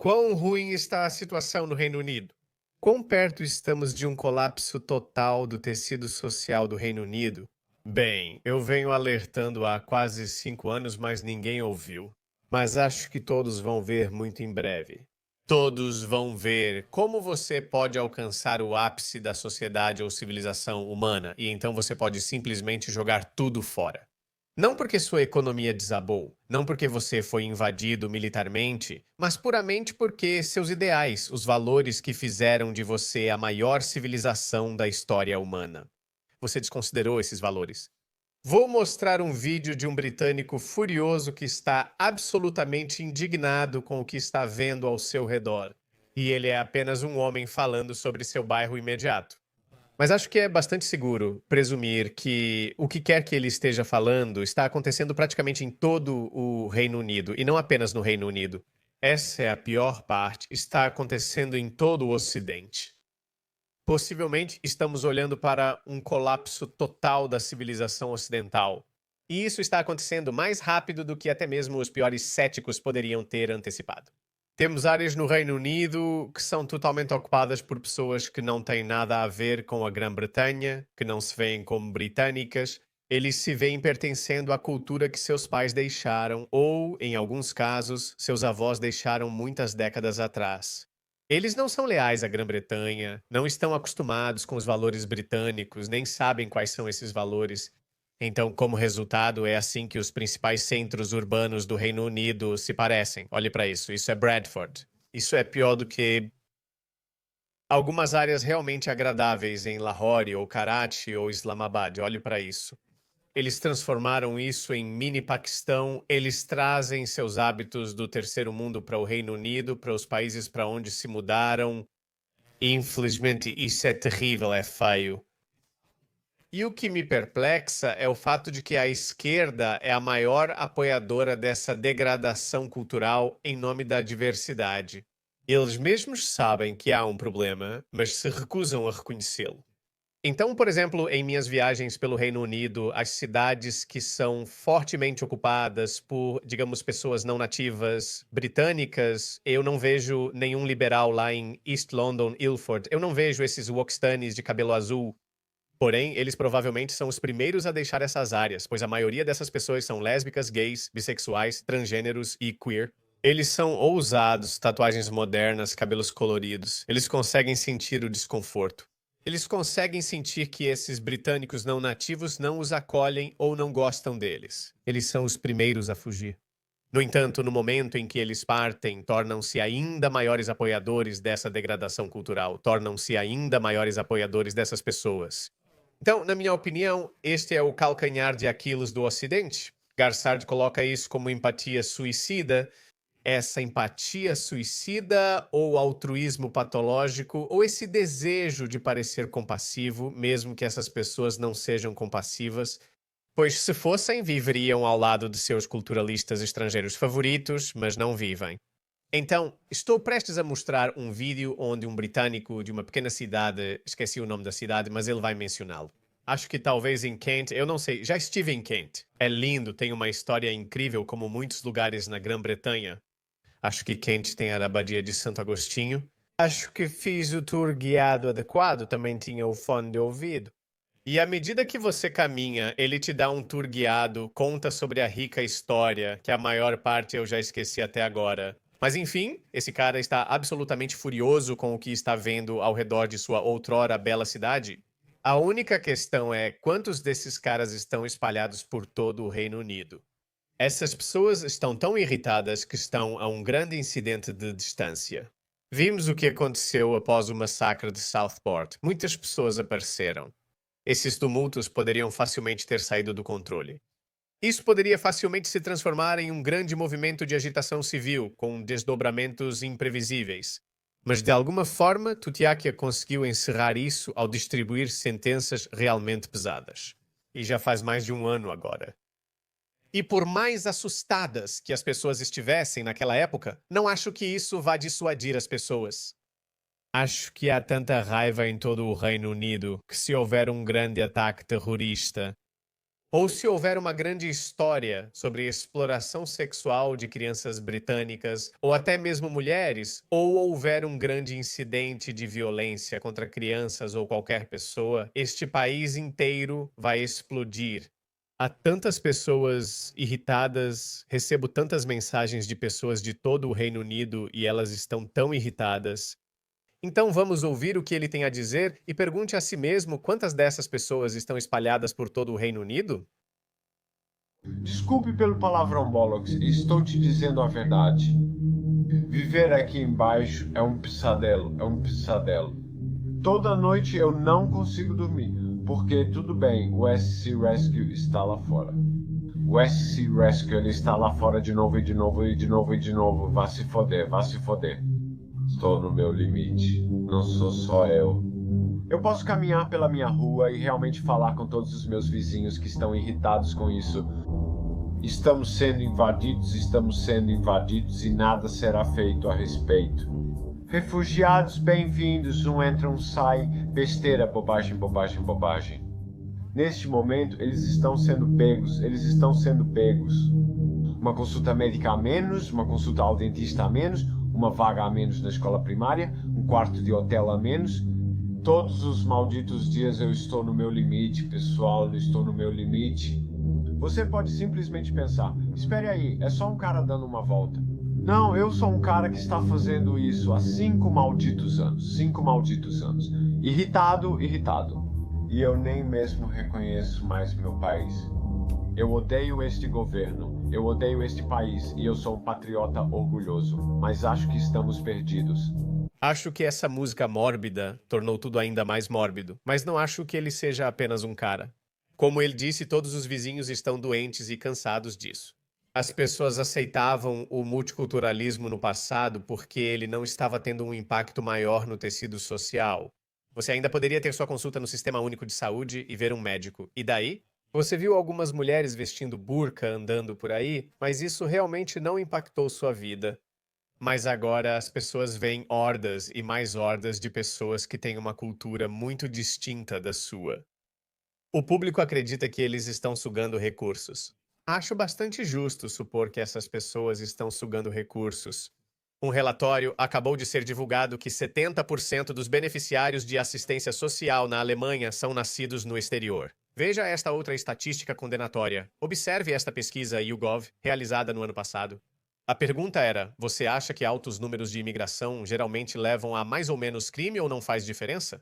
Quão ruim está a situação no Reino Unido? Quão perto estamos de um colapso total do tecido social do Reino Unido? Bem, eu venho alertando há quase 5 anos, mas ninguém ouviu. Mas acho que todos vão ver muito em breve. Todos vão ver como você pode alcançar o ápice da sociedade ou civilização humana, e então você pode simplesmente jogar tudo fora. Não porque sua economia desabou, não porque você foi invadido militarmente, mas puramente porque seus ideais, os valores que fizeram de você a maior civilização da história humana. Você desconsiderou esses valores. Vou mostrar um vídeo de um britânico furioso que está absolutamente indignado com o que está vendo ao seu redor. E ele é apenas um homem falando sobre seu bairro imediato. Mas acho que é bastante seguro presumir que o que quer que ele esteja falando está acontecendo praticamente em todo o Reino Unido, e não apenas no Reino Unido. Essa é a pior parte, está acontecendo em todo o Ocidente. Possivelmente estamos olhando para um colapso total da civilização ocidental. E isso está acontecendo mais rápido do que até mesmo os piores céticos poderiam ter antecipado. Temos áreas no Reino Unido que são totalmente ocupadas por pessoas que não têm nada a ver com a Grã-Bretanha, que não se veem como britânicas. Eles se veem pertencendo à cultura que seus pais deixaram, ou, em alguns casos, seus avós deixaram muitas décadas atrás. Eles não são leais à Grã-Bretanha, não estão acostumados com os valores britânicos, nem sabem quais são esses valores. Então, como resultado, é assim que os principais centros urbanos do Reino Unido se parecem. Olhe para isso. Isso é Bradford. Isso é pior do que algumas áreas realmente agradáveis em Lahore ou Karachi ou Islamabad. Olhe para isso. Eles transformaram isso em mini Paquistão. Eles trazem seus hábitos do terceiro mundo para o Reino Unido, para os países para onde se mudaram. Infelizmente, isso é terrível, é feio. E o que me perplexa é o fato de que a esquerda é a maior apoiadora dessa degradação cultural em nome da diversidade. Eles mesmos sabem que há um problema, mas se recusam a reconhecê-lo. Então, por exemplo, em minhas viagens pelo Reino Unido, as cidades que são fortemente ocupadas por, digamos, pessoas não nativas britânicas, eu não vejo nenhum liberal lá em East London, Ilford. Eu não vejo esses wokistanes de cabelo azul. Porém, eles provavelmente são os primeiros a deixar essas áreas, pois a maioria dessas pessoas são lésbicas, gays, bissexuais, transgêneros e queer. Eles são ousados, tatuagens modernas, cabelos coloridos. Eles conseguem sentir o desconforto. Eles conseguem sentir que esses britânicos não nativos não os acolhem ou não gostam deles. Eles são os primeiros a fugir. No entanto, no momento em que eles partem, tornam-se ainda maiores apoiadores dessa degradação cultural, tornam-se ainda maiores apoiadores dessas pessoas. Então, na minha opinião, este é o calcanhar de Aquiles do Ocidente. Garsard coloca isso como empatia suicida. Essa empatia suicida ou altruísmo patológico, ou esse desejo de parecer compassivo, mesmo que essas pessoas não sejam compassivas, pois se fossem, viveriam ao lado de seus culturalistas estrangeiros favoritos, mas não vivem. Então, estou prestes a mostrar um vídeo onde um britânico de uma pequena cidade, esqueci o nome da cidade, mas ele vai mencioná-lo. Acho que talvez em Kent, eu não sei, já estive em Kent. É lindo, tem uma história incrível como muitos lugares na Grã-Bretanha. Acho que Kent tem a abadia de Santo Agostinho. Acho que fiz o tour guiado adequado, também tinha o fone de ouvido. E à medida que você caminha, ele te dá um tour guiado, conta sobre a rica história, que a maior parte eu já esqueci até agora. Mas enfim, esse cara está absolutamente furioso com o que está vendo ao redor de sua outrora bela cidade. A única questão é quantos desses caras estão espalhados por todo o Reino Unido. Essas pessoas estão tão irritadas que estão a um grande incidente de distância. Vimos o que aconteceu após o massacre de Southport. Muitas pessoas apareceram. Esses tumultos poderiam facilmente ter saído do controle. Isso poderia facilmente se transformar em um grande movimento de agitação civil, com desdobramentos imprevisíveis. Mas de alguma forma, Tutiakia conseguiu encerrar isso ao distribuir sentenças realmente pesadas. E já faz mais de um ano agora. E por mais assustadas que as pessoas estivessem naquela época, não acho que isso vá dissuadir as pessoas. Acho que há tanta raiva em todo o Reino Unido que se houver um grande ataque terrorista, Ou se houver uma grande história sobre exploração sexual de crianças britânicas, ou até mesmo mulheres, ou houver um grande incidente de violência contra crianças ou qualquer pessoa, este país inteiro vai explodir. Há tantas pessoas irritadas, recebo tantas mensagens de pessoas de todo o Reino Unido e elas estão tão irritadas. Então vamos ouvir o que ele tem a dizer e pergunte a si mesmo quantas dessas pessoas estão espalhadas por todo o Reino Unido? Desculpe pelo palavrão, Bollocks, estou te dizendo a verdade. Viver aqui embaixo é um pesadelo, é um pesadelo. Toda noite eu não consigo dormir, porque tudo bem, o SC Rescue está lá fora. O SC Rescue ele está lá fora de novo e de novo e de novo e de novo. Vá se foder, vá se foder. Estou no meu limite. Não sou só eu. Eu posso caminhar pela minha rua e realmente falar com todos os meus vizinhos que estão irritados com isso. Estamos sendo invadidos e nada será feito a respeito. Refugiados, bem-vindos, um entra, um sai, besteira, bobagem, bobagem, bobagem. Neste momento, eles estão sendo pegos. Uma consulta médica a menos, uma consulta ao dentista a menos, uma vaga a menos na escola primária, um quarto de hotel a menos. Todos os malditos dias eu estou no meu limite, pessoal, eu estou no meu limite. Você pode simplesmente pensar, espere aí, é só um cara dando uma volta. Não, eu sou um cara que está fazendo isso há 5 malditos anos. 5 malditos anos. Irritado, irritado. E eu nem mesmo reconheço mais meu país. Eu odeio este governo, eu odeio este país e eu sou um patriota orgulhoso, mas acho que estamos perdidos. Acho que essa música mórbida tornou tudo ainda mais mórbido, mas não acho que ele seja apenas um cara. Como ele disse, todos os vizinhos estão doentes e cansados disso. As pessoas aceitavam o multiculturalismo no passado porque ele não estava tendo um impacto maior no tecido social. Você ainda poderia ter sua consulta no Sistema Único de Saúde e ver um médico. E daí? Você viu algumas mulheres vestindo burca andando por aí, mas isso realmente não impactou sua vida. Mas agora as pessoas veem hordas e mais hordas de pessoas que têm uma cultura muito distinta da sua. O público acredita que eles estão sugando recursos. Acho bastante justo supor que essas pessoas estão sugando recursos. Um relatório acabou de ser divulgado que 70% dos beneficiários de assistência social na Alemanha são nascidos no exterior. Veja esta outra estatística condenatória. Observe esta pesquisa YouGov, realizada no ano passado. A pergunta era: você acha que altos números de imigração geralmente levam a mais ou menos crime ou não faz diferença?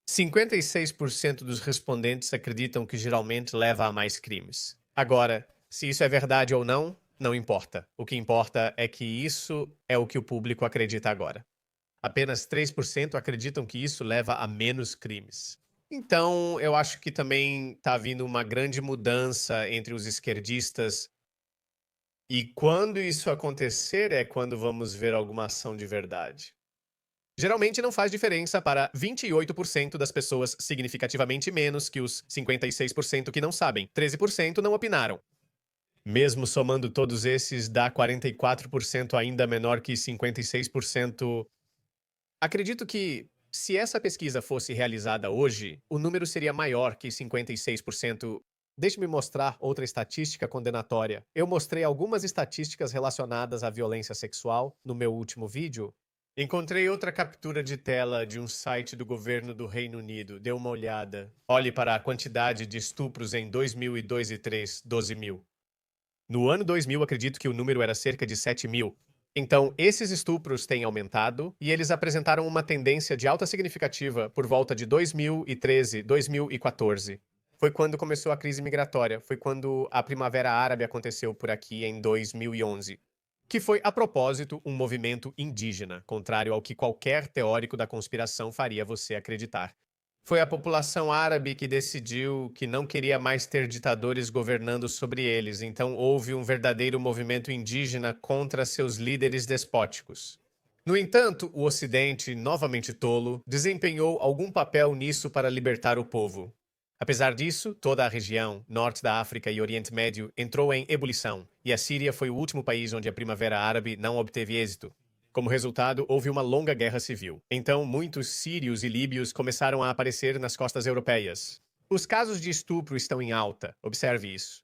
56% dos respondentes acreditam que geralmente leva a mais crimes. Agora, se isso é verdade ou não, não importa. O que importa é que isso é o que o público acredita agora. Apenas 3% acreditam que isso leva a menos crimes. Então, eu acho que também está havindo uma grande mudança entre os esquerdistas. E quando isso acontecer é quando vamos ver alguma ação de verdade. Geralmente não faz diferença para 28% das pessoas, significativamente menos que os 56% que não sabem. 13% não opinaram. Mesmo somando todos esses, dá 44% ainda menor que 56%. Acredito que, se essa pesquisa fosse realizada hoje, o número seria maior que 56%. Deixe-me mostrar outra estatística condenatória. Eu mostrei algumas estatísticas relacionadas à violência sexual no meu último vídeo. Encontrei outra captura de tela de um site do governo do Reino Unido. Dê uma olhada. Olhe para a quantidade de estupros em 2002 e 2003, 12 mil. No ano 2000, acredito que o número era cerca de 7 mil. Então, esses estupros têm aumentado e eles apresentaram uma tendência de alta significativa por volta de 2013, 2014. Foi quando começou a crise migratória, foi quando a Primavera Árabe aconteceu por aqui em 2011. Que foi, a propósito, um movimento indígena, contrário ao que qualquer teórico da conspiração faria você acreditar. Foi a população árabe que decidiu que não queria mais ter ditadores governando sobre eles, então houve um verdadeiro movimento indígena contra seus líderes despóticos. No entanto, o Ocidente, novamente tolo, desempenhou algum papel nisso para libertar o povo. Apesar disso, toda a região, norte da África e Oriente Médio, entrou em ebulição, e a Síria foi o último país onde a Primavera Árabe não obteve êxito. Como resultado, houve uma longa guerra civil. Então, muitos sírios e líbios começaram a aparecer nas costas europeias. Os casos de estupro estão em alta, observe isso.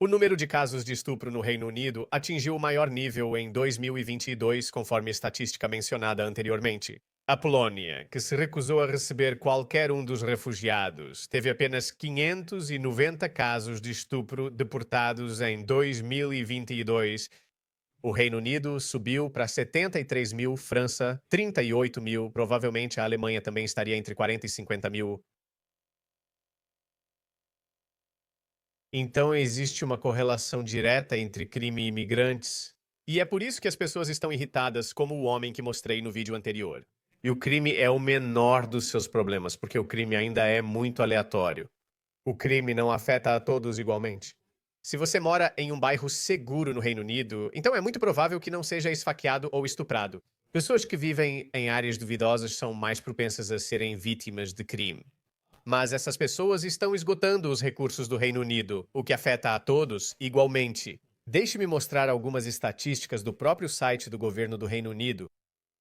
O número de casos de estupro no Reino Unido atingiu o maior nível em 2022, conforme a estatística mencionada anteriormente. A Polônia, que se recusou a receber qualquer um dos refugiados, teve apenas 590 casos de estupro deportados em 2022. O Reino Unido subiu para 73 mil, França, 38 mil, provavelmente a Alemanha também estaria entre 40 e 50 mil. Então existe uma correlação direta entre crime e imigrantes. E é por isso que as pessoas estão irritadas, como o homem que mostrei no vídeo anterior. E o crime é o menor dos seus problemas, porque o crime ainda é muito aleatório. O crime não afeta a todos igualmente. Se você mora em um bairro seguro no Reino Unido, então é muito provável que não seja esfaqueado ou estuprado. Pessoas que vivem em áreas duvidosas são mais propensas a serem vítimas de crime. Mas essas pessoas estão esgotando os recursos do Reino Unido, o que afeta a todos igualmente. Deixe-me mostrar algumas estatísticas do próprio site do governo do Reino Unido.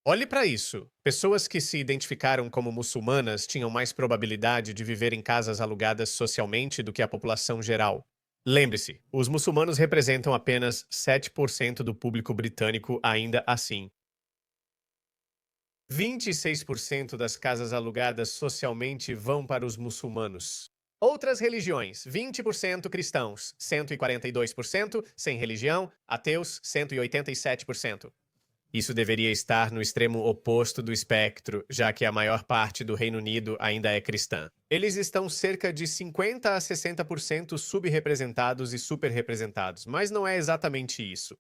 Olhe para isso. Pessoas que se identificaram como muçulmanas tinham mais probabilidade de viver em casas alugadas socialmente do que a população geral. Lembre-se, os muçulmanos representam apenas 7% do público britânico ainda assim. 26% das casas alugadas socialmente vão para os muçulmanos. Outras religiões, 20% cristãos, 142%, sem religião, ateus, 187%. Isso deveria estar no extremo oposto do espectro, já que a maior parte do Reino Unido ainda é cristã. Eles estão cerca de 50 a 60% subrepresentados e superrepresentados, mas não é exatamente isso.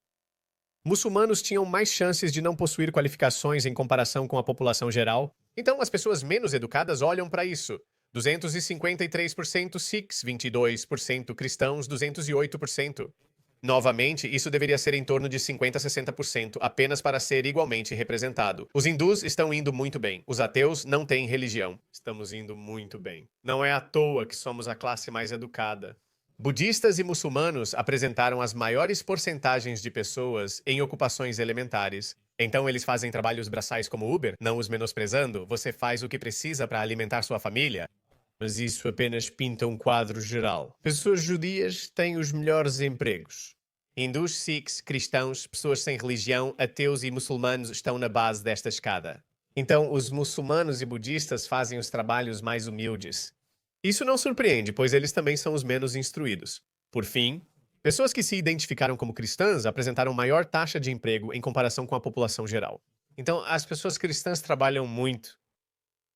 Muçulmanos tinham mais chances de não possuir qualificações em comparação com a população geral, então as pessoas menos educadas olham para isso. 253% Sikhs, 22% cristãos, 208%. Novamente, isso deveria ser em torno de 50 a 60%, apenas para ser igualmente representado. Os hindus estão indo muito bem. Os ateus não têm religião. Estamos indo muito bem. Não é à toa que somos a classe mais educada. Budistas e muçulmanos apresentaram as maiores porcentagens de pessoas em ocupações elementares. Então eles fazem trabalhos braçais como Uber, não os menosprezando. Você faz o que precisa para alimentar sua família. Mas isso apenas pinta um quadro geral. Pessoas judias têm os melhores empregos. Hindus, sikhs, cristãos, pessoas sem religião, ateus e muçulmanos estão na base desta escada. Então, os muçulmanos e budistas fazem os trabalhos mais humildes. Isso não surpreende, pois eles também são os menos instruídos. Por fim, pessoas que se identificaram como cristãs apresentaram maior taxa de emprego em comparação com a população geral. Então, as pessoas cristãs trabalham muito.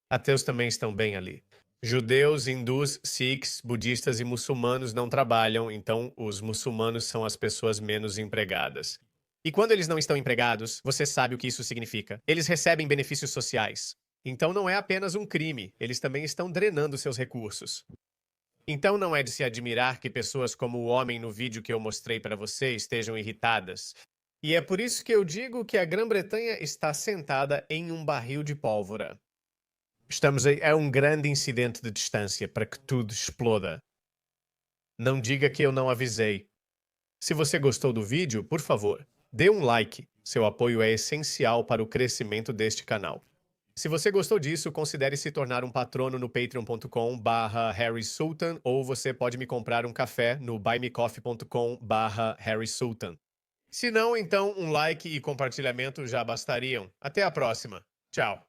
Ateus também estão bem ali. Judeus, hindus, sikhs, budistas e muçulmanos não trabalham, então os muçulmanos são as pessoas menos empregadas. E quando eles não estão empregados, você sabe o que isso significa. Eles recebem benefícios sociais. Então não é apenas um crime, eles também estão drenando seus recursos. Então não é de se admirar que pessoas como o homem no vídeo que eu mostrei para você estejam irritadas. E é por isso que eu digo que a Grã-Bretanha está sentada em um barril de pólvora. Estamos a um grande incidente de distância para que tudo exploda. Não diga que eu não avisei. Se você gostou do vídeo, por favor, dê um like. Seu apoio é essencial para o crescimento deste canal. Se você gostou disso, considere se tornar um patrono no patreon.com/HarrySultan ou você pode me comprar um café no buymecoffee.com/HarrySultan. Se não, então um like e compartilhamento já bastariam. Até a próxima. Tchau.